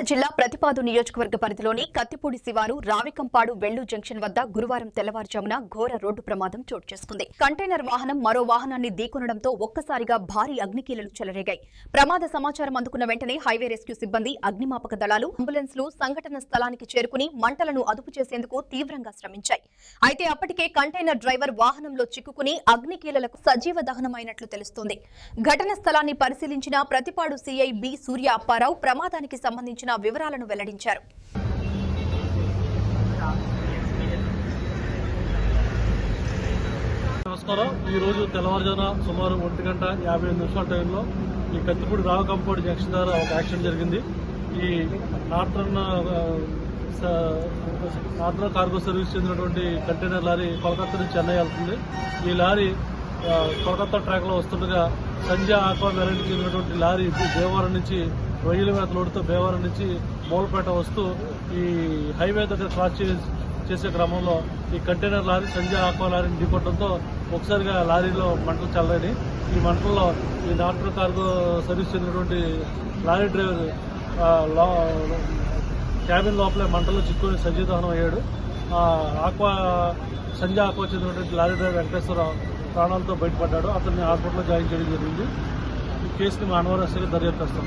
జిల్లా ప్రతిపాడు నియోజకవర్గ పరిధిలోని కత్తిపూడి శివారు రావికంపాడు వెల్లు జంక్షన్ వద్ద గురువారం తెల్లవారుజామున ఘోర రోడ్డు ప్రమాదం చోటు చేసుకుంది. కంటైనర్ వాహనం మరో వాహనాన్ని ఢీకొనడంతో ఒక్కసారిగా భారీ అగ్నికీలలు చెలరేగాయి. ప్రమాద సమాచారం అందుకున్న వెంటనే హైవే రెస్క్యూ సిబ్బంది, అగ్నిమాపక దళాలు, అంబులెన్స్లు సంఘటన స్థలానికి చేరుకుని మంటలను అదుపు చేసేందుకు తీవ్రంగా శ్రమించాయి. అయితే అప్పటికే కంటైనర్ డ్రైవర్ వాహనంలో చిక్కుకుని అగ్నికీలలకు సజీవ దహనమైనట్లు తెలుస్తోంది. ఘటన స్థలాన్ని పరిశీలించిన ప్రతిపాడు సీఐ బి సూర్య అప్పారావు ప్రమాదానికి సంబంధించిన వివరాలను వెల్లడించారు. నమస్కారం. ఈ రోజు తెల్లవారుజామున సుమారు 1:55 టైంలో ఈ కత్తిపూడి రావికంపాడు జంక్షన్ దగ్గర ఒక యాక్సిడెంట్ జరిగింది. ఈ నార్థర్న్ కార్గో సర్వీస్ చెందినటువంటి కంటైనర్ లారీ కోల్కతా నుంచి చెన్నై వెళ్తుంది. ఈ లారీ కోల్కతా ట్రాక్ లో వస్తుండగా సంజయ్ ఆక్వా వెరైటీకి చెందినటువంటి లారీ దేవవరం నుంచి రొయ్యల మేత లోడుతో భీమవరం నుంచి మూలపేట వస్తూ ఈ హైవే దగ్గర క్రాస్ చేసే క్రమంలో ఈ కంటైనర్ లారీ సంజయ్ ఆక్వా లారీని ఢీకొట్టడంతో ఒకసారిగా లారీలో మంటలు చల్లని. ఈ మంటల్లో ఈ నార్థర్న్ కార్గో సర్వీస్ చెందినటువంటి లారీ డ్రైవర్ క్యాబిన్ లోపలే మంటల్లో చిక్కుని సజీవ దహనం అయ్యాడు. సంజయ్ ఆక్వా చెందినటువంటి లారీ డ్రైవర్ వెంకటేశ్వరరావు ప్రాణాలతో బయటపడ్డాడు. అతన్ని హాస్పిటల్లో జాయిన్ చేయడం జరిగింది. ఈ కేసుని మానవ దర్యాప్తు చేస్తాం.